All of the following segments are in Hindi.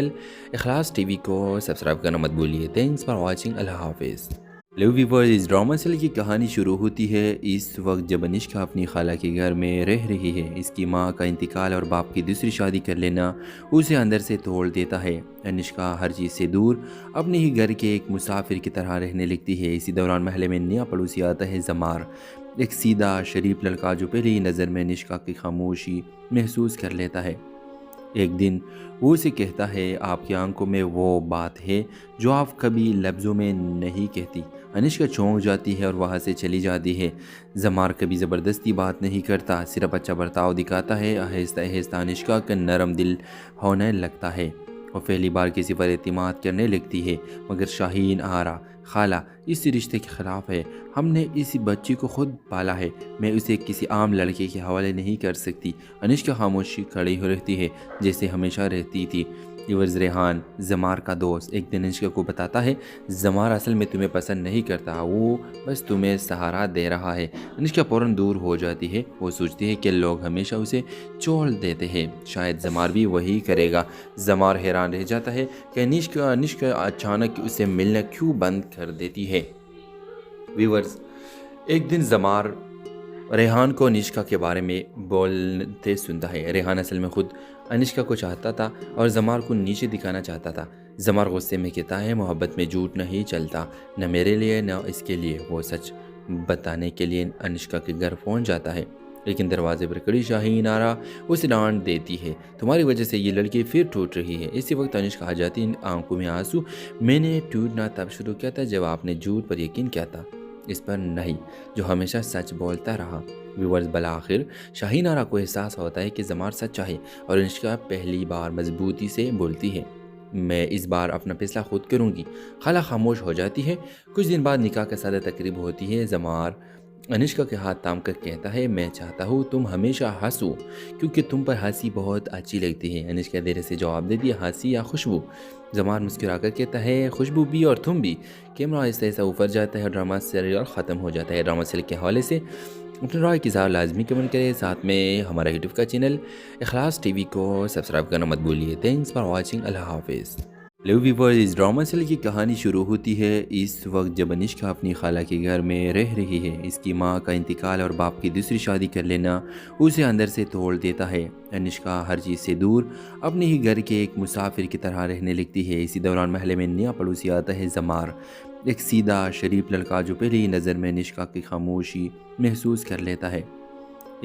इखलास टीवी को सब्सक्राइब करना मत भूलिए। Thanks for watching. अल्लाह हाफिज़। हेलो व्यूअर्स, इस ड्रामा सीरियल की कहानी शुरू होती है इस वक्त जब अनिष्का अपनी खाला के घर में रह रही है। इसकी माँ का इंतकाल और बाप की दूसरी शादी कर लेना उसे अंदर से तोड़ देता है। अनिष्का हर चीज़ से दूर अपने ही घर के एक मुसाफिर की तरह रहने लगती है। इसी दौरान महल में नया पड़ोसी आता है जमार, एक सीधा शरीफ लड़का जो पहली ही नज़र में अनिष्का की खामोशी महसूस कर लेता है। एक दिन वो उसे कहता है, आपकी आंखों में वो बात है जो आप कभी लफ्ज़ों में नहीं कहती। अनिष्का चौंक जाती है और वहाँ से चली जाती है। जमार कभी ज़बरदस्ती बात नहीं करता, सिर्फ अच्छा बर्ताव दिखाता है। आहिस्ता आहिस्ता अनिष्का का नरम दिल होने लगता है और पहली बार किसी पर एतमाद करने लगती है। मगर शाहीन आरा, खाला इस रिश्ते के ख़िलाफ़ है। हमने इस बच्ची को खुद पाला है, मैं उसे किसी आम लड़के के हवाले नहीं कर सकती। अनिष्का खामोशी खड़ी हो रहती है जैसे हमेशा रहती थी। यूवर्स, रेहान जमार का दोस्त एक दिन अनिष्का को बताता है, जमार असल में तुम्हें पसंद नहीं करता, वो बस तुम्हें सहारा दे रहा है। अनिष्का फ़ौरन दूर हो जाती है। वो सोचती है कि लोग हमेशा उसे छोड़ देते हैं, शायद जमार भी वही करेगा। जमार हैरान रह जाता है कि अनिष्का अचानक उसे मिलना क्यों बंद कर देती है। व्यूवर्स, एक दिन जमार रेहान को अनिष्का के बारे में बोलते सुनता है। रेहान असल में खुद अनिष्का को चाहता था और जमार को नीचे दिखाना चाहता था। जमार गुस्से में कहता है, मोहब्बत में झूठ नहीं चलता, न मेरे लिए न इसके लिए। वो सच बताने के लिए अनिष्का के घर पहुंच जाता है, लेकिन दरवाजे पर खड़ी शाहीन आरा उसे डांट देती है, तुम्हारी वजह से ये लड़की फिर टूट रही है। इसी वक्त अनिष्का आ जाती है, आंखों में आंसू। मैंने टूटना तब शुरू किया था जब आपने झूठ पर यकीन किया था, इस पर नहीं जो हमेशा सच बोलता रहा। व्यूअर्स, बला आखिर शाहीन आरा को एहसास होता है कि जमार सच्चा है और अनिष्का पहली बार मजबूती से बोलती है, मैं इस बार अपना फैसला खुद करूंगी। खाला खामोश हो जाती है। कुछ दिन बाद निकाह का सादा तकरीब होती है। जमार अनिष्का के हाथ थाम कर कहता है, मैं चाहता हूँ तुम हमेशा हंसो क्योंकि तुम पर हंसी बहुत अच्छी लगती है। अनिष्का देर से जवाब देती है, हंसी या खुशबू? जमार मुस्कुराकर कहता है, खुशबू भी और तुम भी। कैमरा आहिस्ता आहिस्ता ऊपर जाता है, ड्रामा सीरियल ख़त्म हो जाता है। ड्रामा सीरियल के हवाले से अपने राय की इज़हार लाजमी कमेंट करें। साथ में हमारा यूट्यूब का चैनल इखलास टीवी को सब्सक्राइब करना मत भूलिए। Thanks for watching. अल्लाह हाफिज़। हेलो व्यूअर्स, इस ड्रामा सीरियल की कहानी शुरू होती है इस वक्त जब अनिष्का अपनी खाला के घर में रह रही है। इसकी माँ का इंतकाल और बाप की दूसरी शादी कर लेना उसे अंदर से तोड़ देता है। अनिष्का हर चीज़ से दूर अपने ही घर के एक मुसाफिर की तरह रहने लगती है। इसी दौरान महल में नया पड़ोसी आता है जमार, एक सीधा शरीफ लड़का जो पहली ही नज़र में अनिष्का की खामोशी महसूस कर लेता है।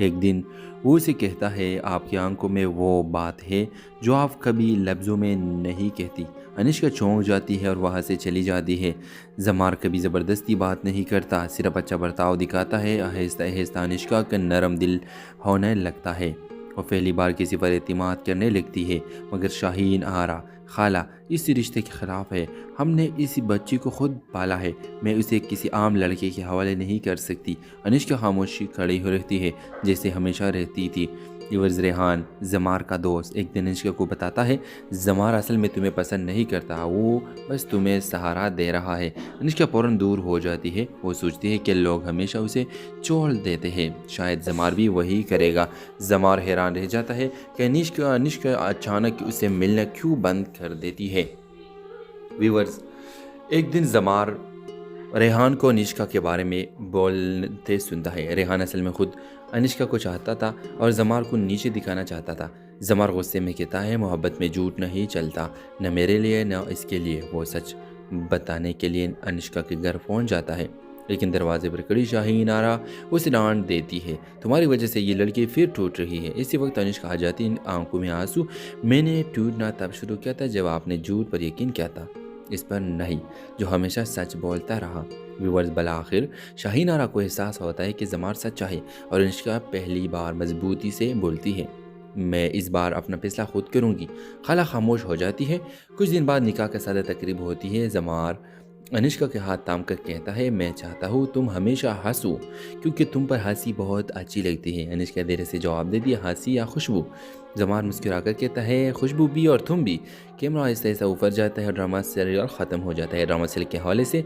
एक दिन वो उसे कहता है, आपकी आंखों में वो बात है जो आप कभी लफ्ज़ों में नहीं कहती। अनिष्का चौंक जाती है और वहाँ से चली जाती है। जमार कभी ज़बरदस्ती बात नहीं करता, सिर्फ अच्छा बर्ताव दिखाता है। आहिस्ता आहिस्ता अनिष्का का नरम दिल होने लगता है और पहली बार किसी पर एतमाद करने लगती है। मगर शाहीन आरा, खाला इस रिश्ते के ख़िलाफ़ है। हमने इस बच्ची को खुद पाला है, मैं उसे किसी आम लड़के के हवाले नहीं कर सकती। अनिष्का खामोशी खड़ी हो रहती है जैसे हमेशा रहती थी। यूवर्स, रेहान जमार का दोस्त एक दिन अनिष्का को बताता है, जमार असल में तुम्हें पसंद नहीं करता, वो बस तुम्हें सहारा दे रहा है। अनिष्का फ़ौरन दूर हो जाती है। वो सोचती है कि लोग हमेशा उसे छोड़ देते हैं, शायद जमार भी वही करेगा। जमार हैरान रह जाता है कि अनिष्का अचानक उसे मिलना क्यों बंद कर देती है। व्यूअर्स, एक दिन जमार रेहान को अनिष्का के बारे में बोलते सुनता है। रेहान असल में खुद अनिष्का को चाहता था और जमार को नीचे दिखाना चाहता था। जमार गुस्से में कहता है, मोहब्बत में झूठ नहीं चलता, न मेरे लिए न इसके लिए। वो सच बताने के लिए अनिष्का के घर पहुंच जाता है, लेकिन दरवाजे पर खड़ी शाहीन आरा उसे डांट देती है, तुम्हारी वजह से ये लड़की फिर टूट रही है। इसी वक्त अनिष्का आ जाती है, आंखों में आंसू। मैंने टूटना तब शुरू किया था जब आपने झूठ पर यकीन किया था, इस पर नहीं जो हमेशा सच बोलता रहा। व्यूअर्स, बला आखिर शाहीन आरा को एहसास होता है कि जमार सच्चा है और अनिष्का पहली बार मजबूती से बोलती है, मैं इस बार अपना फैसला खुद करूंगी। खाला खामोश हो जाती है। कुछ दिन बाद निकाह का सादा तकरीब होती है। जमार अनिष्का के हाथ थाम कर कहता है, मैं चाहता हूँ तुम हमेशा हंसो क्योंकि तुम पर हंसी बहुत अच्छी लगती है। अनिष्का देर से जवाब देती है, हंसी या खुशबू? जमार मुस्कुराकर कहता है, खुशबू भी और तुम भी। कैमरा आहिस्ता आहिस्ता ऊपर जाता है, ड्रामा सीरियल ख़त्म हो जाता है। ड्रामा सीरियल के हवाले से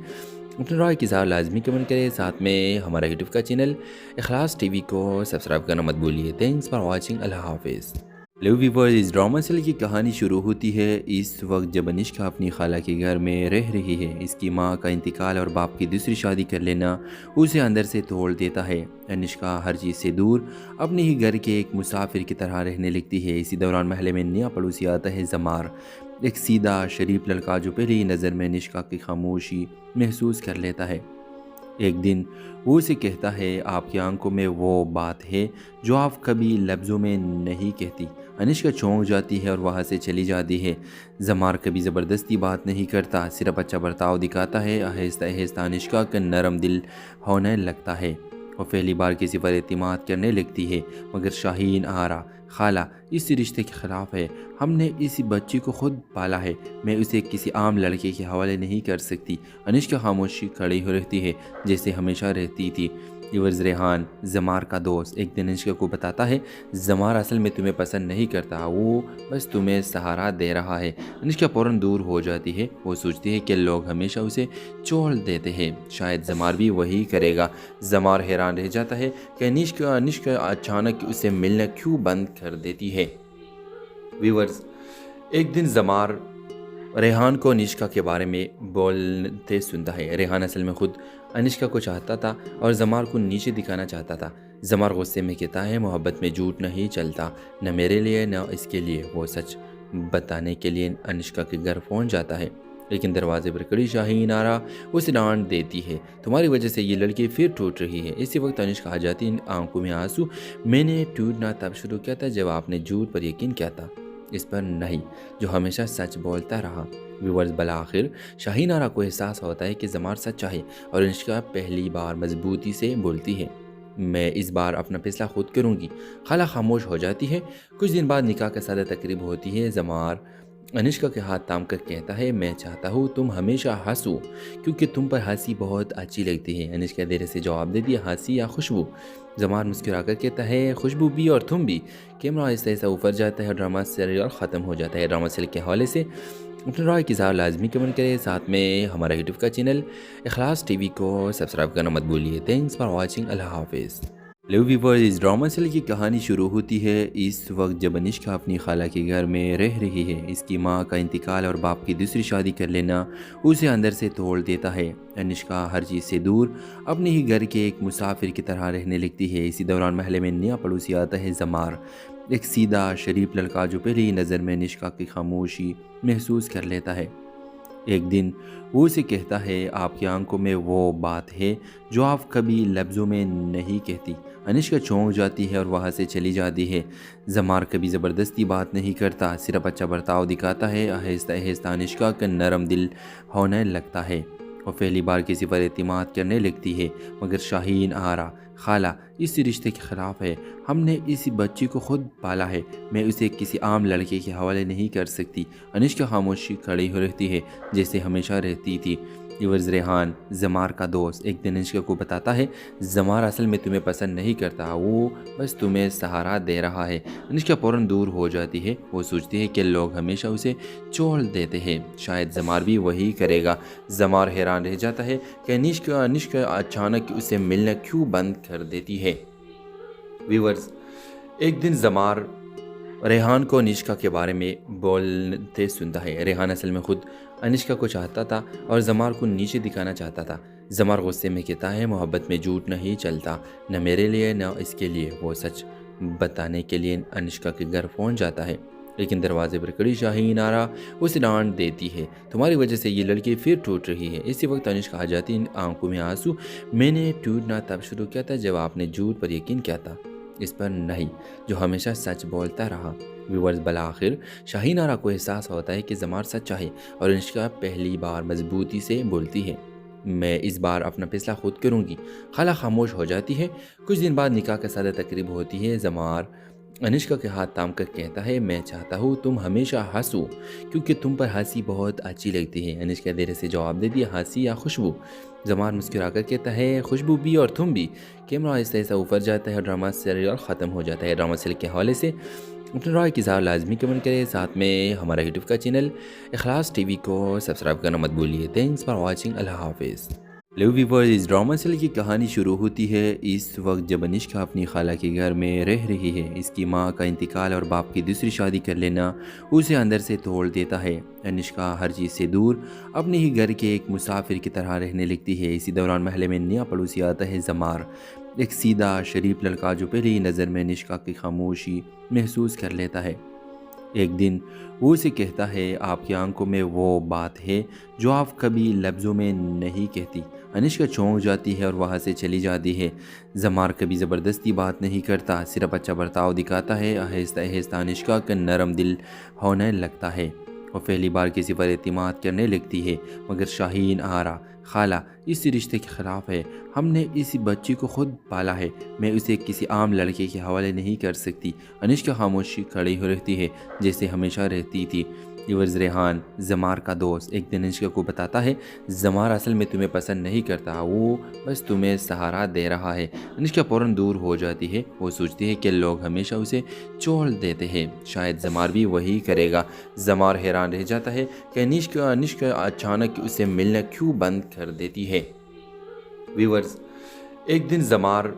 अपने राय की इज़हार लाजमी कमेंट करें। साथ में हमारा यूट्यूब का चैनल इखलास टीवी को सब्सक्राइब करना मत भूलिए। Thanks for watching. अल्लाह हाफिज़। हेलो व्यूअर्स, इस ड्रामा सीरियल की कहानी शुरू होती है इस वक्त जब अनिष्का अपनी खाला के घर में रह रही है। इसकी मां का इंतकाल और बाप की दूसरी शादी कर लेना उसे अंदर से तोड़ देता है। अनिष्का हर चीज़ से दूर अपने ही घर के एक मुसाफिर की तरह रहने लगती है। इसी दौरान महल में नया पड़ोसी आता है जमार, एक सीधा शरीफ लड़का जो पहली ही नज़र में अनिष्का की खामोशी महसूस कर लेता है। एक दिन वो उसे कहता है, आपकी आंखों में वो बात है जो आप कभी लफ्ज़ों में नहीं कहती। अनिष्का चौंक जाती है और वहाँ से चली जाती है। जमार कभी ज़बरदस्ती बात नहीं करता, सिर्फ अच्छा बर्ताव दिखाता है। आहिस्ता आहिस्ता अनिष्का का नरम दिल होने लगता है और पहली बार किसी पर एतमाद करने लगती है। मगर शाहीन आरा, खाला इस रिश्ते के ख़िलाफ़ है। हमने इसी बच्ची को खुद पाला है, मैं उसे किसी आम लड़के के हवाले नहीं कर सकती। अनिष्का खामोशी खड़ी हो रहती है जैसे हमेशा रहती थी। इवर्स रेहान, जमार का दोस्त, एक दिन अनिष्का को बताता है जमार असल में तुम्हें पसंद नहीं करता, वो बस तुम्हें सहारा दे रहा है। अनिष्का फ़ौरन दूर हो जाती है। वो सोचती है कि लोग हमेशा उसे छोड़ देते हैं, शायद जमार भी वही करेगा। जमार हैरान रह जाता है कि अनिष्का अचानक उसे मिलना क्यों बंद कर देती है। व्यूअर्स, एक दिन जमार रेहान को अनिष्का के बारे में बोलते सुनता है। रेहान असल में खुद अनिष्का को चाहता था और जमार को नीचे दिखाना चाहता था। जमार गुस्से में कहता है, मोहब्बत में झूठ नहीं चलता, न मेरे लिए न इसके लिए। वो सच बताने के लिए अनिष्का के घर पहुंच जाता है, लेकिन दरवाजे पर कड़ी शाहीन आरा उसे डांट देती है, तुम्हारी वजह से ये लड़की फिर टूट रही है। इसी वक्त अनिष्का आ जाती है, आंखों में आंसू। मैंने टूटना तब शुरू किया था जब आपने झूठ पर यकीन किया था, इस पर नहीं जो हमेशा सच बोलता रहा। व्यूअर्स, बल आखिर शाहीन आरा को एहसास होता है कि जमार सच्चा है और अनिष्का पहली बार मजबूती से बोलती है, मैं इस बार अपना फैसला खुद करूंगी। खाला खामोश हो जाती है। कुछ दिन बाद निकाह का सादा तकरीब होती है। जमार अनिष्का के हाथ थाम कर कहता है, मैं चाहता हूँ तुम हमेशा हंसो क्योंकि तुम पर हंसी बहुत अच्छी लगती है। अनिष्का देर से जवाब देती है, हंसी या खुशबू? जमार मुस्कुराकर कहता है, खुशबू भी और तुम भी। कैमरा आहिस्ता आहिस्ता ऊपर जाता है और ड्रामा सीरियल ख़त्म हो जाता है। ड्रामा सीरियल के हवाले से अपने राय की इज़हार लाजमी कमेंट करें। साथ में हमारा यूट्यूब का चैनल इखलास टीवी को सब्सक्राइब करना मत भूलिए। Thanks for watching. अल्लाह हाफिज़। हेलो व्यूअर्स, इस ड्रामा सीरियल की कहानी शुरू होती है इस वक्त जब अनिष्का अपनी खाला के घर में रह रही है। इसकी मां का इंतकाल और बाप की दूसरी शादी कर लेना उसे अंदर से तोड़ देता है। अनिष्का हर चीज़ से दूर अपने ही घर के एक मुसाफिर की तरह रहने लगती है। इसी दौरान महल में नया पड़ोसी आता है जमार, एक सीधा शरीफ लड़का जो पहली ही नज़र में अनिष्का की खामोशी महसूस कर लेता है। एक दिन वो उसे कहता है, आपकी आंखों में वो बात है जो आप कभी लफ्ज़ों में नहीं कहती। अनिष्का चौंक जाती है और वहाँ से चली जाती है। जमार कभी ज़बरदस्ती बात नहीं करता, सिर्फ अच्छा बर्ताव दिखाता है। आहिस्ता आहिस्ता अनिष्का का नरम दिल होने लगता है और पहली बार किसी पर एतमाद करने लगती है। मगर शाहीन आरा, खाला इस रिश्ते के ख़िलाफ़ है। हमने इसी बच्ची को खुद पाला है, मैं उसे किसी आम लड़के के हवाले नहीं कर सकती। अनिष्का खामोशी खड़ी हो रहती है जैसे हमेशा रहती थी। इवर्स रेहान, जमार का दोस्त, एक दिन अनिष्का को बताता है जमार असल में तुम्हें पसंद नहीं करता, वो बस तुम्हें सहारा दे रहा है। अनिष्का फ़ौरन दूर हो जाती है। वो सोचती है कि लोग हमेशा उसे छोड़ देते हैं, शायद जमार भी वही करेगा। जमार हैरान रह जाता है कि अनिष्का अचानक उसे मिलना क्यों बंद कर देती है। व्यूअर्स, एक दिन जमार रेहान को अनिष्का के बारे में बोलते सुनता है। रेहान असल में खुद अनिष्का को चाहता था और जमार को नीचे दिखाना चाहता था। जमार गुस्से में कहता है, मोहब्बत में झूठ नहीं चलता, न मेरे लिए न इसके लिए। वो सच बताने के लिए अनिष्का के घर पहुंच जाता है, लेकिन दरवाजे पर कड़ी शाहीन आरा उसे डांट देती है, तुम्हारी वजह से ये लड़की फिर टूट रही है। इसी वक्त अनिष्का आ जाती है, आंखों में आंसू। मैंने टूटना तब शुरू किया था जब आपने झूठ पर यकीन किया था, इस पर नहीं जो हमेशा सच बोलता रहा। व्यूअर्स, बल आखिर शाहीन आरा को एहसास होता है कि जमार सच्चा है और अनिष्का पहली बार मजबूती से बोलती है, मैं इस बार अपना फैसला खुद करूंगी। खाला खामोश हो जाती है। कुछ दिन बाद निकाह का सादा तकरीब होती है। जमार अनिष्का के हाथ थाम कर कहता है, मैं चाहता हूँ तुम हमेशा हंसो क्योंकि तुम पर हंसी बहुत अच्छी लगती है। अनिष्का देर से जवाब देती है, हंसी या खुशबू? जमार मुस्कुराकर कहता है, खुशबू भी और तुम भी। कैमरा आहिस्ता आहिस्ता ऊपर जाता है और ड्रामा सीरियल ख़त्म हो जाता है। ड्रामा सीरियल के हवाले से अपने राय की इज़हार लाजमी कमेंट करें। साथ में हमारा यूट्यूब का चैनल इखलास टीवी को सब्सक्राइब करना मत भूलिए। Thanks for watching. अल्लाह हाफिज़। हेलो व्यूअर्स, इस ड्रामा सीरियल की कहानी शुरू होती है इस वक्त जब अनिष्का अपनी खाला के घर में रह रही है। इसकी मां का इंतकाल और बाप की दूसरी शादी कर लेना उसे अंदर से तोड़ देता है। अनिष्का हर चीज़ से दूर अपने ही घर के एक मुसाफिर की तरह रहने लगती है। इसी दौरान महल में नया पड़ोसी आता है जमार, एक सीधा शरीफ लड़का जो पहली ही नज़र में अनिष्का की खामोशी महसूस कर लेता है। एक दिन वो उसे कहता है, आपकी आंखों में वो बात है जो आप कभी लफ्ज़ों में नहीं कहती। अनिष्का चौंक जाती है और वहाँ से चली जाती है। जमार कभी ज़बरदस्ती बात नहीं करता, सिर्फ अच्छा बर्ताव दिखाता है। आहिस्ता आहिस्ता अनिष्का का नरम दिल होने लगता है और पहली बार किसी पर एतमाद करने लगती है। मगर शाहीन आरा, खाला इस रिश्ते के ख़िलाफ़ है। हमने इस बच्चे को खुद पाला है, मैं उसे किसी आम लड़के के हवाले नहीं कर सकती। अनिष्का खामोशी खड़ी हो रहती है जैसे हमेशा रहती थी। यूवर्स, रेहान जमार का दोस्त एक दिन अनिष्का को बताता है, जमार असल में तुम्हें पसंद नहीं करता, वो बस तुम्हें सहारा दे रहा है। अनिष्का फ़ौरन दूर हो जाती है। वो सोचती है कि लोग हमेशा उसे छोड़ देते हैं, शायद जमार भी वही करेगा। जमार हैरान रह जाता है कि अनिष्का अचानक उसे मिलना क्यों बंद कर देती है। व्यूवर्स, एक दिन जमार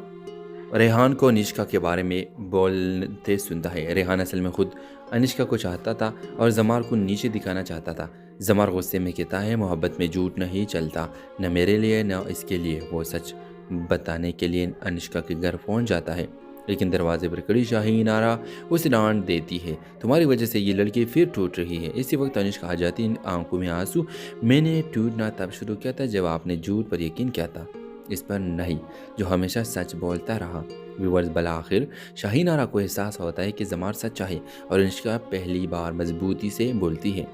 रेहान को अनिष्का के बारे में बोलते सुनता है। रेहान असल में खुद अनिष्का को चाहता था और जमार को नीचे दिखाना चाहता था। जमार गुस्से में कहता है, मोहब्बत में झूठ नहीं चलता, न मेरे लिए न इसके लिए। वो सच बताने के लिए अनिष्का के घर पहुंच जाता है, लेकिन दरवाजे पर खड़ी शाहीन आरा उसे डांट देती है, तुम्हारी वजह से ये लड़की फिर टूट रही है। इसी वक्त अनिष्का आ जाती है, आंखों में आंसू। मैंने टूटना तब शुरू किया था जब आपने झूठ पर यकीन किया था, इस पर नहीं जो हमेशा सच बोलता रहा। व्यूअर्स, बल आखिर शाहीन आरा को एहसास होता है कि जमार सच्चा है और अनिष्का पहली बार मजबूती से बोलती है,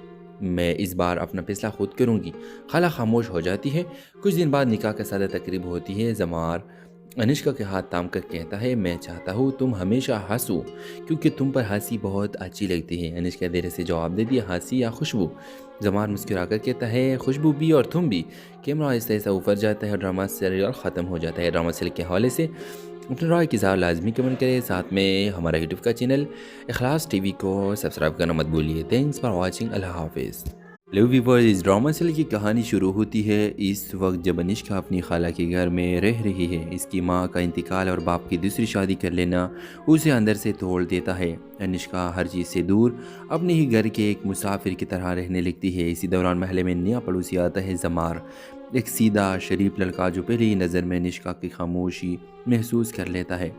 मैं इस बार अपना फैसला खुद करूंगी। खाला खामोश हो जाती है। कुछ दिन बाद निकाह का सादा तकरीब होती है। जमार अनिष्का के हाथ थाम कर कहता है, मैं चाहता हूँ तुम हमेशा हंसो क्योंकि तुम पर हंसी बहुत अच्छी लगती है। अनिष्का देर से जवाब देती है, हंसी या खुशबू? जमार मुस्कुरा कर कहता है, खुशबू भी और तुम भी। कैमरा आहिस्ता आहिस्ता ऊपर जाता है और ड्रामा सीरियल ख़त्म हो जाता है। ड्रामा सीरियल के हवाले से अपने राय की इज़हार लाजमी कमेंट करें। साथ में हमारा यूट्यूब का चैनल इखलास टीवी को सब्सक्राइब करना मत भूलिए। Thanks for watching. अल्लाह हाफिज़। हेलो व्यूअर्स, इस ड्रामा सीरियल की कहानी शुरू होती है इस वक्त जब अनिष्का अपनी खाला के घर में रह रही है। इसकी मां का इंतकाल और बाप की दूसरी शादी कर लेना उसे अंदर से तोड़ देता है। अनिष्का हर चीज़ से दूर अपने ही घर के एक मुसाफिर की तरह रहने लगती है। इसी दौरान महल में नया पड़ोसी आता है जमार, एक सीधा शरीफ लड़का जो पहली ही नज़र में अनिष्का की खामोशी महसूस कर लेता है।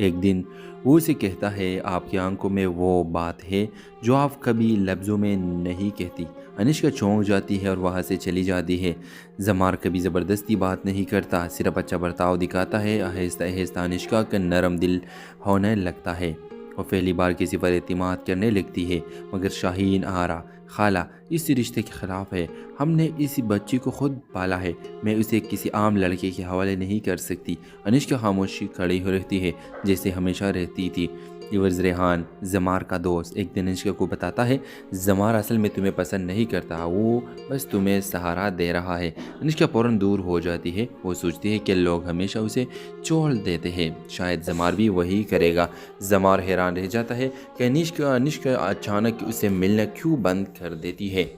एक दिन वो उसे कहता है, आपकी आंखों में वो बात है जो आप कभी लफ्ज़ों में नहीं कहती। अनिष्का चौंक जाती है और वहाँ से चली जाती है। जमार कभी ज़बरदस्ती बात नहीं करता, सिर्फ अच्छा बर्ताव दिखाता है। आहिस्ता आहिस्ता अनिष्का का नरम दिल होने लगता है और पहली बार किसी पर एतमाद करने लगती है। मगर शाहीन आरा, खाला इस रिश्ते के ख़िलाफ़ है। हमने इस बच्चे को खुद पाला है, मैं उसे किसी आम लड़के के हवाले नहीं कर सकती। अनिष्का खामोशी खड़ी हो रहती है जैसे हमेशा रहती थी। यूवर्स, रेहान जमार का दोस्त एक दिन अनिष्का को बताता है, जमार असल में तुम्हें पसंद नहीं करता, वो बस तुम्हें सहारा दे रहा है। अनिष्का फ़ौरन दूर हो जाती है। वो सोचती है कि लोग हमेशा उसे छोड़ देते हैं, शायद जमार भी वही करेगा। जमार हैरान रह जाता है कि अनिष्का अचानक उसे मिलना क्यों बंद कर देती है।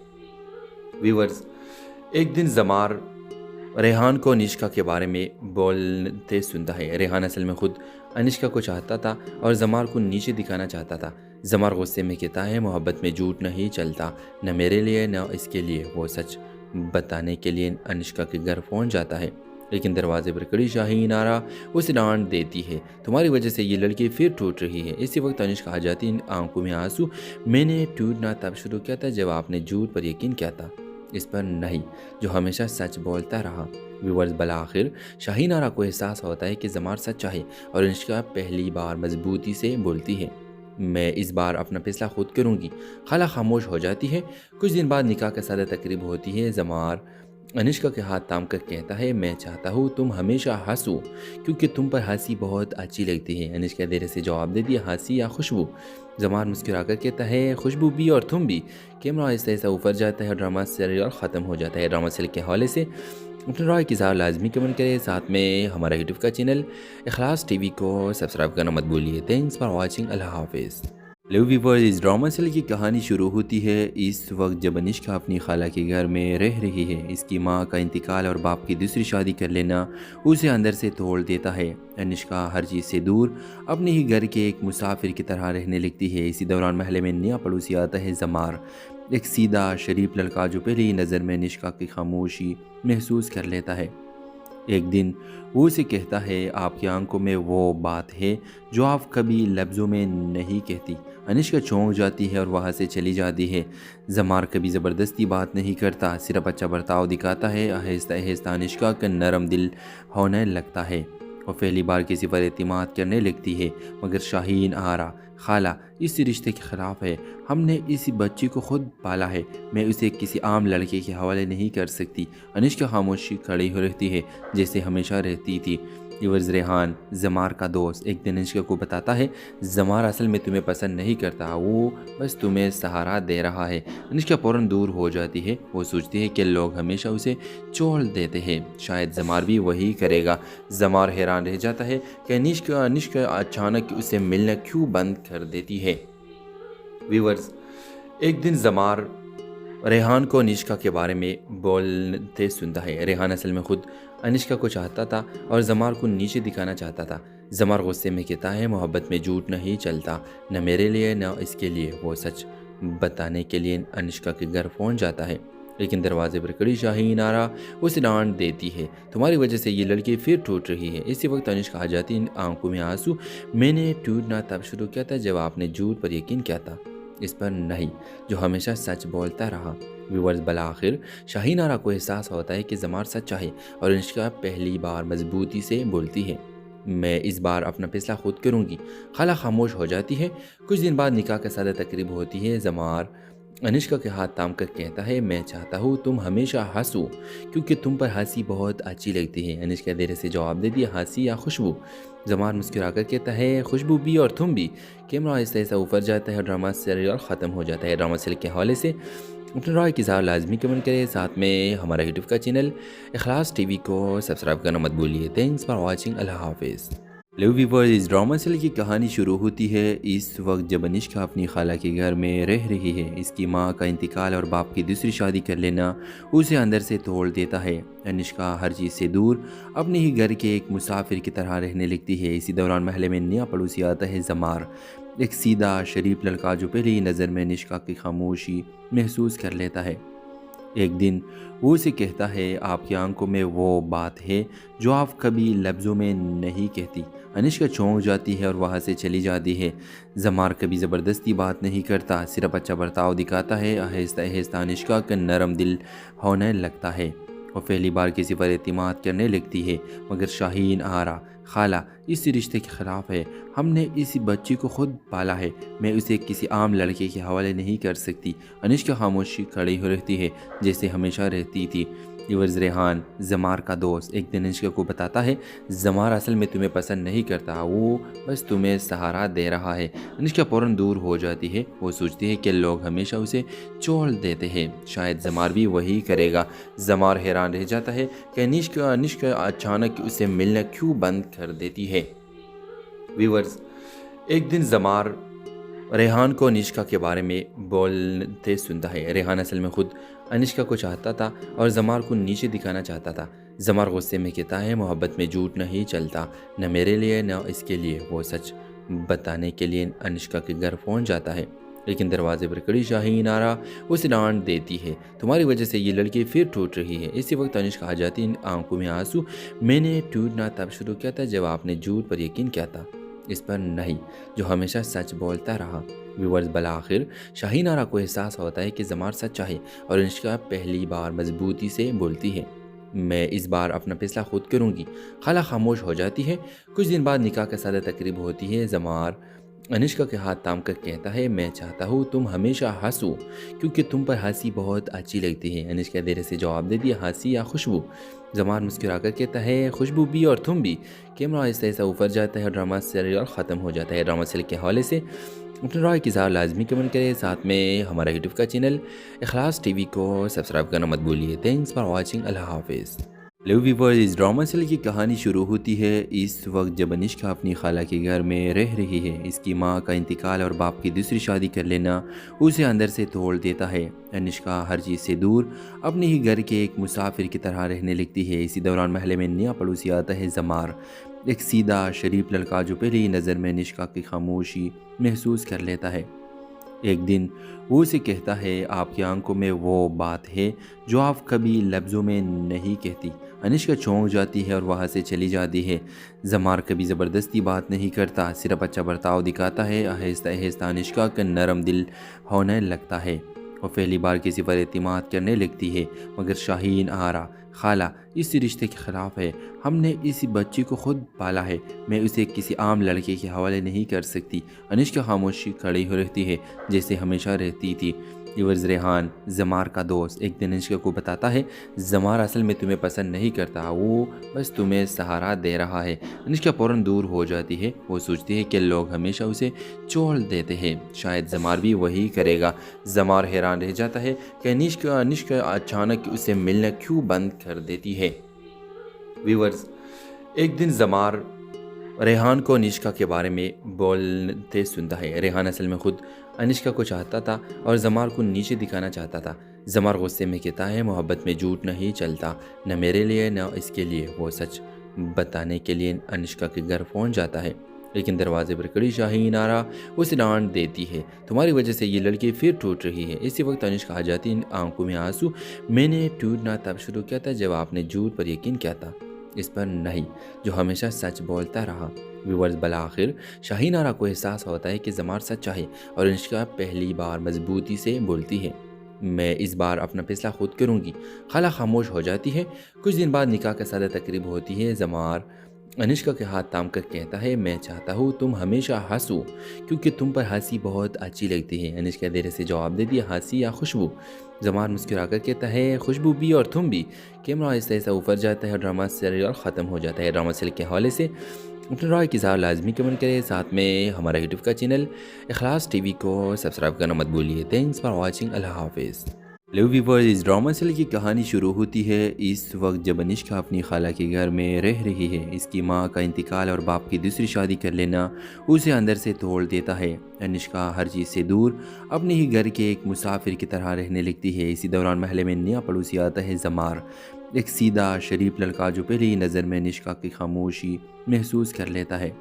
व्यूअर्स, एक दिन जमार रेहान को अनिष्का के बारे में बोलते सुनता है। रेहान असल में खुद अनिष्का को चाहता था और जमार को नीचे दिखाना चाहता था। जमार गुस्से में कहता है, मोहब्बत में झूठ नहीं चलता, न मेरे लिए न इसके लिए। वो सच बताने के लिए अनिष्का के घर पहुंच जाता है, लेकिन दरवाजे पर खड़ी शाहीन आरा उसे डांट देती है, तुम्हारी वजह से ये लड़की फिर टूट रही है। इसी वक्त अनिष्का आ जाती है, आंखों में आंसू। मैंने टूटना तब शुरू किया था जब आपने झूठ पर यकीन किया था, इस पर नहीं जो हमेशा सच बोलता रहा। व्यूअर्स, बल आखिर शाहीन आरा को एहसास होता है कि जमार सच्चा है और अनिष्का पहली बार मजबूती से बोलती है, मैं इस बार अपना फैसला खुद करूंगी। खाला खामोश हो जाती है। कुछ दिन बाद निकाह का सादा तकरीब होती है। जमार अनिष्का के हाथ थाम कर कहता है, मैं चाहता हूँ तुम हमेशा हंसो क्योंकि तुम पर हंसी बहुत अच्छी लगती है। अनिष्का देर से जवाब देती है, हंसी या खुशबू? जमार मुस्कुरा कर कहता है, खुशबू भी और तुम भी। कैमरा आहिस्ता आहिस्ता ऊपर जाता है और ड्रामा सीरियल ख़त्म हो जाता है। ड्रामा सीरियल के हवाले से अपने राय की इज़हार लाजमी कमेंट करें। साथ में हमारा यूट्यूब का चैनल इखलास टीवी को सब्सक्राइब करना मत भूलिए। Thanks for watching. अल्लाह हाफिज़। हेलो व्यूअर्स, इस ड्रामा सीरियल की कहानी शुरू होती है इस वक्त जब अनिष्का अपनी खाला के घर में रह रही है। इसकी मां का इंतकाल और बाप की दूसरी शादी कर लेना उसे अंदर से तोड़ देता है। अनिष्का हर चीज़ से दूर अपने ही घर के एक मुसाफिर की तरह रहने लगती है। इसी दौरान महल में नया पड़ोसी आता है जमार, एक सीधा शरीफ लड़का जो पहली ही नज़र में अनिष्का की खामोशी महसूस कर लेता है। एक दिन वो उसे कहता है, आपकी आंखों में वो बात है जो आप कभी लफ्ज़ों में नहीं कहती। अनिष्का चौंक जाती है और वहाँ से चली जाती है। जमार कभी ज़बरदस्ती बात नहीं करता, सिर्फ अच्छा बर्ताव दिखाता है। आहिस्ता आहिस्ता अनिष्का का नरम दिल होने लगता है और पहली बार किसी पर एतमाद करने लगती है। मगर शाहीन आरा, खाला इस रिश्ते के ख़िलाफ़ है। हमने इस बच्ची को खुद पाला है, मैं उसे किसी आम लड़के के हवाले नहीं कर सकती। अनिष्का खामोशी खड़ी हो रहती है जैसे हमेशा रहती थी। इवर्स रेहान, जमार का दोस्त, एक दिन अनिष्का को बताता है, जमार असल में तुम्हें पसंद नहीं करता, वो बस तुम्हें सहारा दे रहा है। अनिष्का फ़ौरन दूर हो जाती है। वो सोचती है कि लोग हमेशा उसे छोड़ देते हैं, शायद जमार भी वही करेगा। जमार हैरान रह जाता है कि अनिष्का अचानक उसे मिलना क्यों बंद कर देती है। व्यूअर्स, एक दिन जमार रेहान को अनिष्का के बारे में बोलते सुनता है। रेहान असल में खुद अनिष्का को चाहता था और जमार को नीचे दिखाना चाहता था। जमार गुस्से में कहता है, मोहब्बत में झूठ नहीं चलता, न मेरे लिए न इसके लिए। वो सच बताने के लिए अनिष्का के घर पहुंच जाता है, लेकिन दरवाजे पर कड़ी शाहीन आरा उसे डांट देती है, तुम्हारी वजह से ये लड़की फिर टूट रही है। इसी वक्त अनिष्का आ जाती है, आंखों में आंसू। मैंने टूटना तब शुरू किया था जब आपने झूठ पर यकीन किया था, इस पर नहीं जो हमेशा सच बोलता रहा। व्यूअर्स, बला आखिर शाहीन आरा को एहसास होता है कि जमार सच्चा है और अनिष्का पहली बार मजबूती से बोलती है, मैं इस बार अपना फैसला खुद करूंगी। खाला खामोश हो जाती है। कुछ दिन बाद निकाह का सादा तकरीब होती है। जमार अनिष्का के हाथ थाम कर कहता है, मैं चाहता हूँ तुम हमेशा हंसो क्योंकि तुम पर हंसी बहुत अच्छी लगती है। अनिष्का देर से जवाब देती है, हंसी या खुशबू? जमार मुस्कुराकर कहता है, खुशबू भी और तुम भी। कैमरा ऐसा ऐसा ऊपर जाता है और ड्रामा सीरियल ख़त्म हो जाता है। ड्रामा सीरियल के हवाले से अपने राय की इज़हार लाजमी कमेंट करें। साथ में हमारा यूट्यूब का चैनल इखलास टीवी को सब्सक्राइब करना मत भूलिए। Thanks for watching. अल्लाह हाफिज़। हेलो व्यूअर्स, इस ड्रामा सीरियल की कहानी शुरू होती है इस वक्त जब अनिष्का अपनी खाला के घर में रह रही है। इसकी मां का इंतकाल और बाप की दूसरी शादी कर लेना उसे अंदर से तोड़ देता है। अनिष्का हर चीज़ से दूर अपने ही घर के एक मुसाफिर की तरह रहने लगती है। इसी दौरान महल में नया पड़ोसी आता है जमार, एक सीधा शरीफ लड़का जो पहली ही नज़र में अनिष्का की खामोशी महसूस कर लेता है। एक दिन वो उसे कहता है, आपकी आंखों में वो बात है जो आप कभी लफ्ज़ों में नहीं कहती। अनिष्का चौंक जाती है और वहाँ से चली जाती है। जमार कभी ज़बरदस्ती बात नहीं करता, सिर्फ अच्छा बर्ताव दिखाता है। आहिस्ता आहिस्ता अनिष्का का नरम दिल होने लगता है और पहली बार किसी पर एतमाद करने लगती है। मगर शाहीन आरा, खाला इस रिश्ते के ख़िलाफ़ है। हमने इस बच्ची को खुद पाला है, मैं उसे किसी आम लड़के के हवाले नहीं कर सकती। अनिष्का खामोशी खड़ी हो रहती है जैसे हमेशा रहती थी। इवर्स रेहान, जमार का दोस्त, एक दिन अनिष्का को बताता है, जमार असल में तुम्हें पसंद नहीं करता, वो बस तुम्हें सहारा दे रहा है। अनिष्का फ़ौरन दूर हो जाती है। वो सोचती है कि लोग हमेशा उसे छोड़ देते हैं, शायद जमार भी वही करेगा। जमार हैरान रह जाता है कि अनिष्का अचानक उसे मिलना क्यों बंद कर देती है। व्यूअर्स, एक दिन जमार रेहान को अनिष्का के बारे में बोलते सुनता है। रेहान असल में खुद अनिष्का को चाहता था और जमार को नीचे दिखाना चाहता था। जमार गुस्से में कहता है, मोहब्बत में झूठ नहीं चलता, न मेरे लिए न इसके लिए। वो सच बताने के लिए अनिष्का के घर पहुंच जाता है, लेकिन दरवाजे पर कड़ी शाहीन आरा उसे डांट देती है, तुम्हारी वजह से ये लड़की फिर टूट रही है। इसी वक्त अनिष्का आ जाती है, आंखों में आंसू। मैंने टूटना तब शुरू किया था जब आपने झूठ पर यकीन किया था, इस पर नहीं जो हमेशा सच बोलता रहा। व्यूअर्स, बला आखिर शाहीन आरा को एहसास होता है कि जमार सच्चा है और अनिष्का पहली बार मजबूती से बोलती है, मैं इस बार अपना फैसला खुद करूंगी। खाला खामोश हो जाती है। कुछ दिन बाद निकाह का सादा तकरीब होती है। जमार अनिष्का के हाथ थाम कर कहता है, मैं चाहता हूँ तुम हमेशा हंसो क्योंकि तुम पर हंसी बहुत अच्छी लगती है। अनिष्का देर से जवाब देती है, हंसी या खुशबू? जमार मुस्कुराकर कहता है, खुशबू भी और तुम भी। कैमरा ऐसा ऐसा ऊपर जाता है और ड्रामा सीरियल ख़त्म हो जाता है। ड्रामा सीरियल के हवाले से अपने राय की इज़हार लाजमी कमेंट करें। साथ में हमारा यूट्यूब का चैनल इखलास टीवी को सब्सक्राइब करना मत भूलिए। Thanks for watching. अल्लाह हाफिज़। हेलो व्यूअर्स, इस ड्रामा सीरियल की कहानी शुरू होती है इस वक्त जब अनिष्का अपनी खाला के घर में रह रही है। इसकी मां का इंतकाल और बाप की दूसरी शादी कर लेना उसे अंदर से तोड़ देता है। अनिष्का हर चीज़ से दूर अपने ही घर के एक मुसाफिर की तरह रहने लगती है। इसी दौरान महल में नया पड़ोसी आता है जमार, एक सीधा शरीफ लड़का जो पहले ही नज़र में अनिष्का की खामोशी महसूस कर लेता है। एक दिन वो उसे कहता है, आपकी आंखों में वो बात है जो आप कभी लफ्ज़ों में नहीं कहती। अनिष्का चौंक जाती है और वहाँ से चली जाती है। जमार कभी ज़बरदस्ती बात नहीं करता, सिर्फ अच्छा बर्ताव दिखाता है। आहिस्ता आहिस्ता अनिष्का का नरम दिल होने लगता है और पहली बार किसी पर एतमाद करने लगती है। मगर शाहीन आरा, खाला इस रिश्ते के ख़िलाफ़ है। हमने इस बच्चे को खुद पाला है, मैं उसे किसी आम लड़के के हवाले नहीं कर सकती। अनिष्का खामोशी खड़ी हो रहती है जैसे हमेशा रहती थी। यूवर्स रेहान, जमार का दोस्त, एक दिन अनिष्का को बताता है जमार असल में तुम्हें पसंद नहीं करता, वो बस तुम्हें सहारा दे रहा है। अनिष्का फ़ौरन दूर हो जाती है। वो सोचती है कि लोग हमेशा उसे छोड़ देते हैं, शायद जमार भी वही करेगा। जमार हैरान रह जाता है कि अनिष्का अचानक उसे मिलना क्यों बंद कर देती है। व्यूवर्स, एक दिन जमार रेहान को अनिष्का के बारे में बोलते सुनता है। रेहान असल में खुद अनिष्का को चाहता था और जमार को नीचे दिखाना चाहता था। जमार गुस्से में कहता है, मोहब्बत में झूठ नहीं चलता, न मेरे लिए न इसके लिए। वो सच बताने के लिए अनिष्का के घर पहुंच जाता है, लेकिन दरवाजे पर खड़ी शाहीन आरा उसे डांट देती है, तुम्हारी वजह से ये लड़की फिर टूट रही है। इसी वक्त अनिष्का आ जाती है, आंखों में आंसू। मैंने टूटना तब शुरू किया था जब आपने झूठ पर यकीन किया था, इस पर नहीं जो हमेशा सच बोलता रहा। व्यूअर्स, बल आखिर शाहीन आरा को एहसास होता है कि जमार सच्चा है और अनिष्का पहली बार मजबूती से बोलती है, मैं इस बार अपना फैसला खुद करूंगी। खाला खामोश हो जाती है। कुछ दिन बाद निकाह का सादा तकरीब होती है। जमार अनिष्का के हाथ थाम कर कहता है, मैं चाहता हूँ तुम हमेशा हंसो क्योंकि तुम पर हंसी बहुत अच्छी लगती है। अनिष्का देर से जवाब देती है, हंसी या खुशबू? जमार मुस्कुरा कर कहता है, खुशबू भी और तुम भी। कैमरा आहिस्ता आहिस्ता ऊपर जाता है और ड्रामा सीरियल ख़त्म हो जाता है। ड्रामा सीरियल के हवाले से अपने राय की इज़हार लाजमी कमेंट करें। साथ में हमारा यूट्यूब का चैनल इखलास टीवी को सब्सक्राइब करना मत भूलिए। Thanks for watching. अल्लाह हाफिज़। हेलो व्यूअर्स, इस ड्रामा सीरियल की कहानी शुरू होती है इस वक्त जब अनिष्का अपनी खाला के घर में रह रही है। इसकी मां का इंतकाल और बाप की दूसरी शादी कर लेना उसे अंदर से तोड़ देता है। अनिष्का हर चीज़ से दूर अपने ही घर के एक मुसाफिर की तरह रहने लगती है। इसी दौरान महल में नया पड़ोसी आता है जमार, एक सीधा शरीफ लड़का जो पहले ही नज़र में अनिष्का की खामोशी महसूस कर लेता है।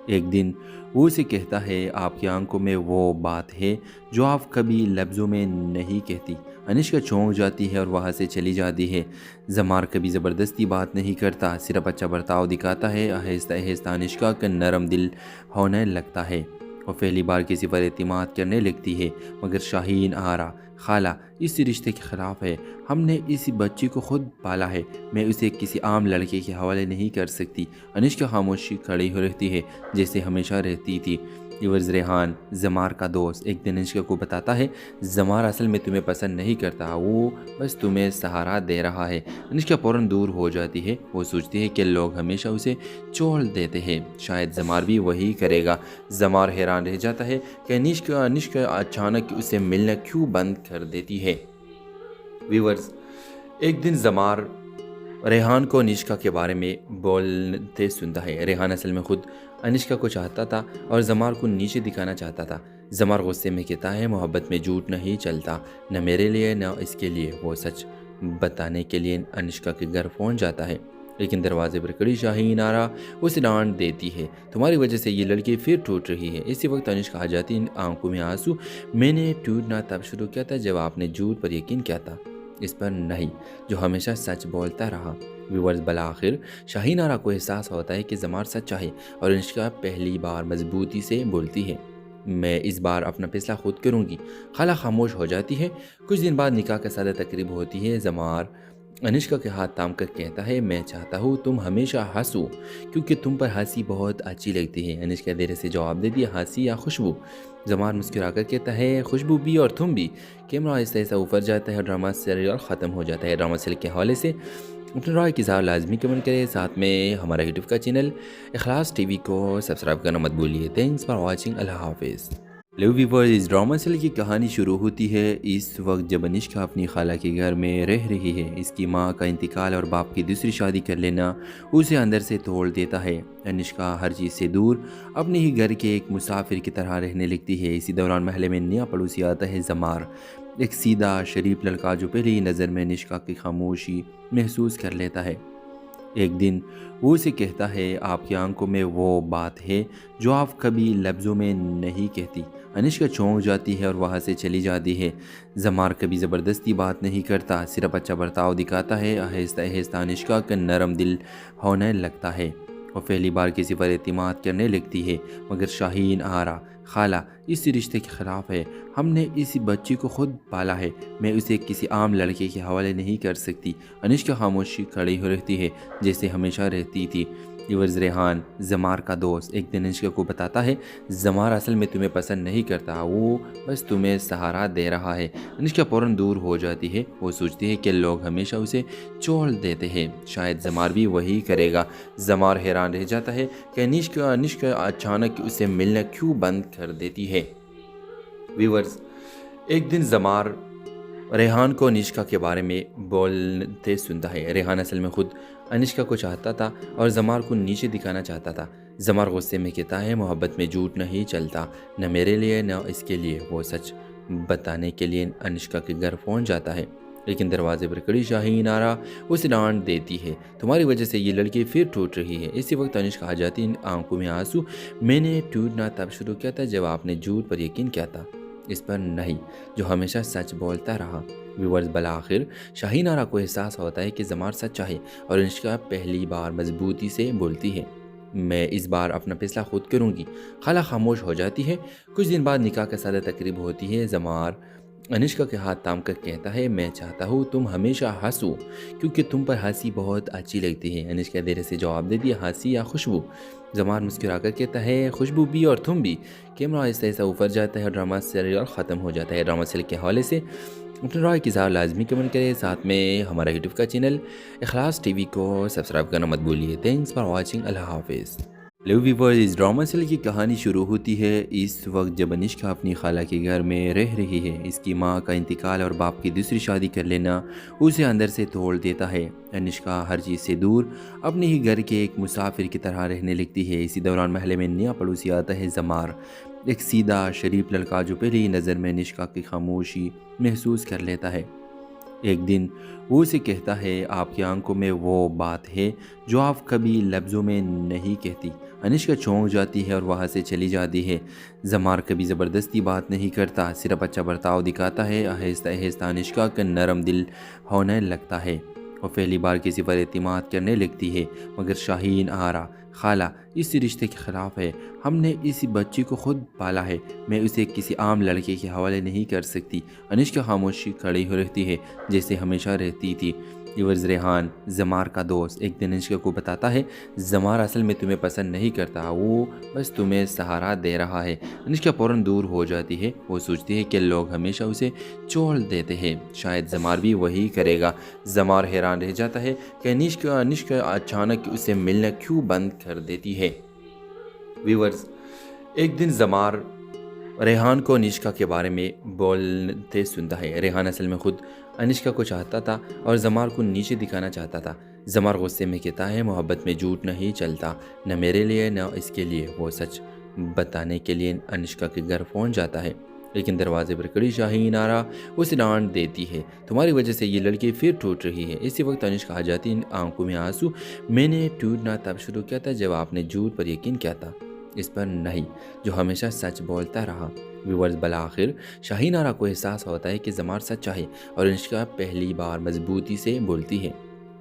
एक दिन वो उसे कहता है, आपकी आंखों में वो बात है जो आप कभी लफ्ज़ों में नहीं कहती। अनिष्का चौंक जाती है और वहाँ से चली जाती है। जमार कभी ज़बरदस्ती बात नहीं करता, सिर्फ अच्छा बर्ताव दिखाता है। आहिस्ता आहिस्ता अनिष्का का नरम दिल होने लगता है और पहली बार किसी पर एतमाद करने लगती है। मगर शाहीन आरा, खाला इस रिश्ते के ख़िलाफ़ है। हमने इस बच्चे को खुद पाला है, मैं उसे किसी आम लड़के के हवाले नहीं कर सकती। अनिष्का खामोशी खड़ी हो रहती है जैसे हमेशा रहती थी। यूवर्स रेहान, जमार का दोस्त, एक दिन अनिष्का को बताता है जमार असल में तुम्हें पसंद नहीं करता, वो बस तुम्हें सहारा दे रहा है। अनिष्का फ़ौरन दूर हो जाती है। वो सोचती है कि लोग हमेशा उसे छोड़ देते हैं, शायद जमार भी वही करेगा। जमार हैरान रह जाता है कि अनिष्का अचानक उसे मिलना क्यों बंद कर देती है। व्यूअर्स, एक दिन जमार रेहान को अनिष्का के बारे में बोलते सुनता है। रेहान असल में खुद अनिष्का को चाहता था और जमार को नीचे दिखाना चाहता था। जमार गुस्से में कहता है, मोहब्बत में झूठ नहीं चलता, न मेरे लिए न इसके लिए। वो सच बताने के लिए अनिष्का के घर पहुंच जाता है, लेकिन दरवाजे पर खड़ी शाहीन आरा उसे डांट देती है, तुम्हारी वजह से ये लड़की फिर टूट रही है। इसी वक्त अनिष्का आ जाती है, आंखों में आंसू। मैंने टूटना तब शुरू किया था जब आपने झूठ पर यकीन किया था, इस पर नहीं जो हमेशा सच बोलता रहा। व्यूअर्स, बल आखिर शाहीन आरा को एहसास होता है कि जमार सच्चा है और अनिष्का पहली बार मजबूती से बोलती है, मैं इस बार अपना फैसला खुद करूंगी। खाला खामोश हो जाती है। कुछ दिन बाद निकाह का सादा तकरीब होती है। जमार अनिष्का के हाथ थाम कर कहता है, मैं चाहता हूँ तुम हमेशा हंसो क्योंकि तुम पर हंसी बहुत अच्छी लगती है। अनिष्का देर से जवाब देती है, हंसी या खुशबू? जमार मुस्कुरा कर कहता है, खुशबू भी और तुम भी। कैमरा आहिस्ता आहिस्ता ऊपर जाता है और ड्रामा सीरियल ख़त्म हो जाता है। ड्रामा सीरियल के हवाले से अपने राय की इज़हार लाजमी कमेंट करें। साथ में हमारा यूट्यूब का चैनल इखलास टीवी को सब्सक्राइब करना मत भूलिए। Thanks for watching. अल्लाह हाफिज़। हेलो व्यूअर्स, इस ड्रामा सीरियल की कहानी शुरू होती है इस वक्त जब अनिष्का अपनी खाला के घर में रह रही है। इसकी माँ का इंतकाल और बाप की दूसरी शादी कर लेना उसे अंदर से तोड़ देता है। अनिष्का हर चीज़ से दूर अपने ही घर के एक मुसाफिर की तरह रहने लगती है। इसी दौरान महल में नया पड़ोसी आता है जमार, एक सीधा शरीफ लड़का जो पहली ही नज़र में अनिष्का की खामोशी महसूस कर लेता है। एक दिन वो उसे कहता है, आपकी आंखों में वो बात है जो आप कभी लफ्ज़ों में नहीं कहती। अनिष्का चौंक जाती है और वहाँ से चली जाती है। जमार कभी ज़बरदस्ती बात नहीं करता, सिर्फ अच्छा बर्ताव दिखाता है। आहिस्ता आहिस्ता अनिष्का का नरम दिल होने लगता है और पहली बार किसी पर एतमाद करने लगती है। मगर शाहीन आरा, खाला इस रिश्ते के ख़िलाफ़ है। हमने इस बच्ची को खुद पाला है, मैं उसे किसी आम लड़के के हवाले नहीं कर सकती। अनिष्का खामोशी खड़ी हो रहती है जैसे हमेशा रहती थी। यूवर्स, रेहान जमार का दोस्त एक दिन अनिष्का को बताता है, जमार असल में तुम्हें पसंद नहीं करता, वो बस तुम्हें सहारा दे रहा है। अनिष्का फ़ौरन दूर हो जाती है। वो सोचती है कि लोग हमेशा उसे छोड़ देते हैं, शायद जमार भी वही करेगा। जमार हैरान रह जाता है कि अनिष्का अचानक उसे मिलना क्यों बंद कर देती है। व्यूवर्स, एक दिन जमार रेहान को अनिष्का के बारे में बोलते सुनता है। रेहान असल में खुद अनिष्का को चाहता था और जमार को नीचे दिखाना चाहता था। जमार गुस्से में कहता है, मोहब्बत में झूठ नहीं चलता, न मेरे लिए न इसके लिए। वो सच बताने के लिए अनिष्का के घर पहुंच जाता है, लेकिन दरवाजे पर खड़ी शाहीन आरा उसे डांट देती है, तुम्हारी वजह से ये लड़की फिर टूट रही है। इसी वक्त अनिष्का आ जाती है, आंखों में आंसू। मैंने टूटना तब शुरू किया था जब आपने झूठ पर यकीन किया था, इस पर नहीं जो हमेशा सच बोलता रहा। व्यूअर्स, बला आखिर शाहीन आरा को एहसास होता है कि जमार सच्चा है और अनिष्का पहली बार मजबूती से बोलती है, मैं इस बार अपना फैसला खुद करूंगी। खाला खामोश हो जाती है। कुछ दिन बाद निकाह का सादा तकरीब होती है। जमार अनिष्का के हाथ थाम कर कहता है, मैं चाहता हूँ तुम हमेशा हंसो क्योंकि तुम पर हंसी बहुत अच्छी लगती है। अनिष्का देर से जवाब देती है, हंसी या खुशबू? जमार मुस्कुराकर कहता है, खुशबू भी और तुम भी। कैमरा ऐसा ऐसा ऊपर जाता है और ड्रामा सीरियल ख़त्म हो जाता है। ड्रामा सीरियल के हवाले से अपने राय की इज़हार लाजमी कमेंट करें। साथ में हमारा यूट्यूब का चैनल इखलास टीवी को सब्सक्राइब करना मत भूलिए। Thanks for watching. अल्लाह हाफिज़। हेलो व्यूअर्स, इस ड्रामा सीरियल की कहानी शुरू होती है इस वक्त जब अनिष्का अपनी खाला के घर में रह रही है। इसकी माँ का इंतकाल और बाप की दूसरी शादी कर लेना उसे अंदर से तोड़ देता है। अनिष्का हर चीज़ से दूर अपने ही घर के एक मुसाफिर की तरह रहने लगती है। इसी दौरान महल में नया पड़ोसी आता है जमार, एक सीधा शरीफ लड़का जो पहली ही नज़र में अनिष्का की खामोशी महसूस कर लेता है। एक दिन वो उसे कहता है, आपकी आंखों में वो बात है जो आप कभी लफ्ज़ों में नहीं कहती। अनिष्का चौंक जाती है और वहाँ से चली जाती है। जमार कभी ज़बरदस्ती बात नहीं करता, सिर्फ अच्छा बर्ताव दिखाता है। आहिस्ता आहिस्ता अनिष्का का नरम दिल होने लगता है और पहली बार किसी पर एतमाद करने लगती है। मगर शाहीन आरा, खाला इस रिश्ते के ख़िलाफ़ है। हमने इस बच्ची को खुद पाला है, मैं उसे किसी आम लड़के के हवाले नहीं कर सकती। अनिष्का खामोशी खड़ी हो रहती है जैसे हमेशा रहती थी। यूवर्स, रेहान जमार का दोस्त एक दिन अनिष्का को बताता है, जमार असल में तुम्हें पसंद नहीं करता, वो बस तुम्हें सहारा दे रहा है। अनिष्का फ़ौरन दूर हो जाती है। वो सोचती है कि लोग हमेशा उसे छोड़ देते हैं, शायद जमार भी वही करेगा। जमार हैरान रह जाता है कि अनिष्का अचानक उसे मिलना क्यों बंद कर देती है। व्यूअर्स, एक दिन जमार रेहान को अनिष्का के बारे में बोलते सुनता है। रेहान असल में खुद अनिष्का को चाहता था और जमार को नीचे दिखाना चाहता था। जमार गुस्से में कहता है, मोहब्बत में झूठ नहीं चलता, न मेरे लिए न इसके लिए। वो सच बताने के लिए अनिष्का के घर पहुंच जाता है, लेकिन दरवाजे पर खड़ी शाहीन आरा उसे डांट देती है, तुम्हारी वजह से ये लड़की फिर टूट रही है। इसी वक्त अनिष्का आ जाती है, आंखों में आंसू। मैंने टूटना तब शुरू किया था जब आपने झूठ पर यकीन किया था, इस पर नहीं जो हमेशा सच बोलता रहा। व्यूअर्स, बला आखिर शाहीन आरा को एहसास होता है कि जमार सच्चा है और अनिष्का पहली बार मजबूती से बोलती है,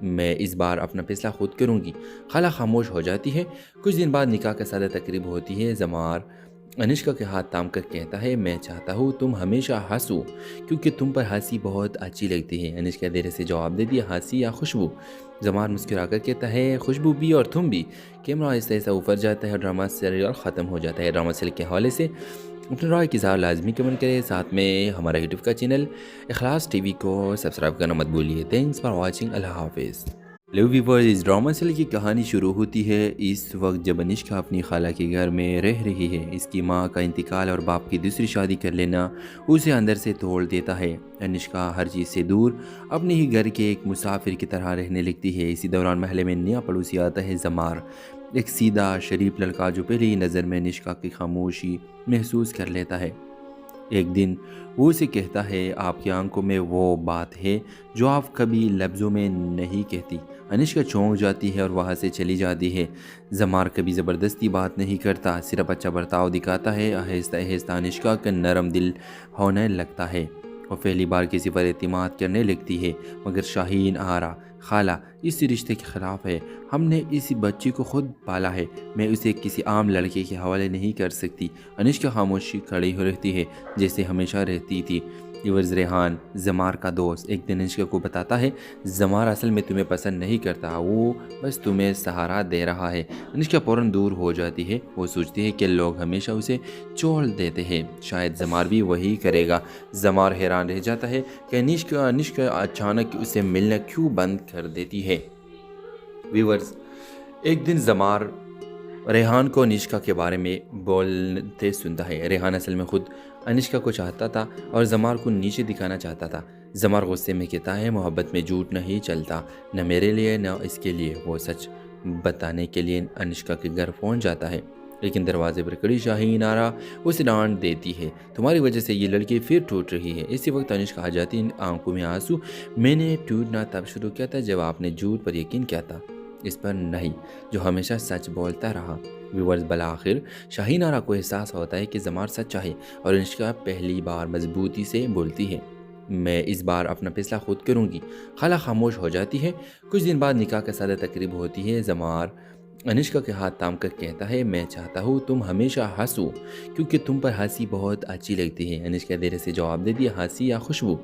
मैं इस बार अपना फैसला खुद करूंगी। खाला खामोश हो जाती है। कुछ दिन बाद निकाह का सादा तकरीब होती है। जमार अनिष्का के हाथ थाम कर कहता है, मैं चाहता हूँ तुम हमेशा हंसो क्योंकि तुम पर हंसी बहुत अच्छी लगती है। अनिष्का देर से जवाब देती है, हंसी या खुशबू? जमार मुस्कुराकर कहता है, खुशबू भी और तुम भी। कैमरा ऐसा ऐसा ऊपर जाता है और ड्रामा सीरियल ख़त्म हो जाता है। ड्रामा सीरियल के हवाले से अपने राय की इज़हार लाजमी कमेंट करें। साथ में हमारा यूट्यूब का चैनल इखलास टीवी को सब्सक्राइब करना मत भूलिए। Thanks for watching. अल्लाह हाफिज़। हेलो व्यूअर्स, इस ड्रामा सीरियल की कहानी शुरू होती है इस वक्त जब अनिष्का अपनी खाला के घर में रह रही है। इसकी मां का इंतकाल और बाप की दूसरी शादी कर लेना उसे अंदर से तोड़ देता है। अनिष्का हर चीज़ से दूर अपने ही घर के एक मुसाफिर की तरह रहने लगती है। इसी दौरान महल में नया पड़ोसी आता है जमार, एक सीधा शरीफ लड़का जो पहले ही नज़र में अनिष्का की खामोशी महसूस कर लेता है। एक दिन वो उसे कहता है, आपकी आंखों में वो बात है जो आप कभी लफ्ज़ों में नहीं कहती। अनिष्का चौंक जाती है और वहाँ से चली जाती है। जमार कभी ज़बरदस्ती बात नहीं करता, सिर्फ अच्छा बर्ताव दिखाता है। आहिस्ता आहिस्ता अनिष्का का नरम दिल होने लगता है और पहली बार किसी पर एतमाद करने लगती है। मगर शाहीन आरा, खाला इस रिश्ते के ख़िलाफ़ है। हमने इस बच्चे को खुद पाला है, मैं उसे किसी आम लड़के के हवाले नहीं कर सकती। अनिष्का खामोशी खड़ी हो रहती है जैसे हमेशा रहती थी। इवर्स रेहान, जमार का दोस्त, एक दिन अनिष्का को बताता है जमार असल में तुम्हें पसंद नहीं करता, वो बस तुम्हें सहारा दे रहा है। अनिष्का फ़ौरन दूर हो जाती है। वो सोचती है कि लोग हमेशा उसे छोड़ देते हैं, शायद जमार भी वही करेगा। जमार हैरान रह जाता है कि अनिष्का अचानक उसे मिलना क्यों बंद कर देती है। व्यूअर्स, एक दिन जमार रेहान को अनिष्का के बारे में बोलते सुनता है। रेहान असल में खुद अनिष्का को चाहता था और जमार को नीचे दिखाना चाहता था। जमार गुस्से में कहता है, मोहब्बत में झूठ नहीं चलता, न मेरे लिए न इसके लिए। वो सच बताने के लिए अनिष्का के घर पहुंच जाता है, लेकिन दरवाजे पर खड़ी शाहीन आरा उसे डांट देती है, तुम्हारी वजह से ये लड़की फिर टूट रही है। इसी वक्त अनिष्का आ जाती है, आंखों में आंसू। मैंने टूटना तब शुरू किया था जब आपने झूठ पर यकीन किया था, इस पर नहीं जो हमेशा सच बोलता रहा। व्यूअर्स, बला आखिर शाहीन आरा को एहसास होता है कि जमार सच्चा है और अनिष्का पहली बार मजबूती से बोलती है, मैं इस बार अपना फैसला खुद करूंगी। खाला खामोश हो जाती है। कुछ दिन बाद निकाह का सादा तकरीब होती है। जमार अनिष्का के हाथ थाम कर कहता है, मैं चाहता हूँ तुम हमेशा हंसो क्योंकि तुम पर हंसी बहुत अच्छी लगती है। अनिष्का देर से जवाब देती है, हंसी या खुशबू?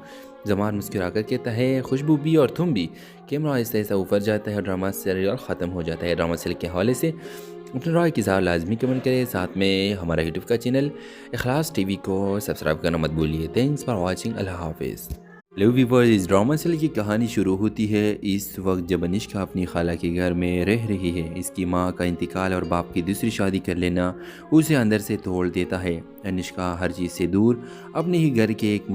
जमार मुस्कुरा कर कहता है, खुशबू भी और तुम भी। कैमरा आहिस्ता आहिस्ता ऊपर जाता है और ड्रामा सीरियल ख़त्म हो जाता है। ड्रामा सीरियल के हवाले से अपने राय की इज़हार लाजमी कमेंट करें। साथ में हमारा यूट्यूब का चैनल इखलास टीवी को सब्सक्राइब करना मत भूलिए। Thanks for watching. अल्लाह हाफिज़। हेलो व्यूअर्स, इस ड्रामा सीरियल की कहानी शुरू होती है इस वक्त जब अनिष्का अपनी खाला के घर में रह रही है। इसकी मां का इंतकाल और बाप की दूसरी शादी कर लेना उसे अंदर से तोड़ देता है। अनिष्का हर चीज़ से दूर अपने ही घर के एक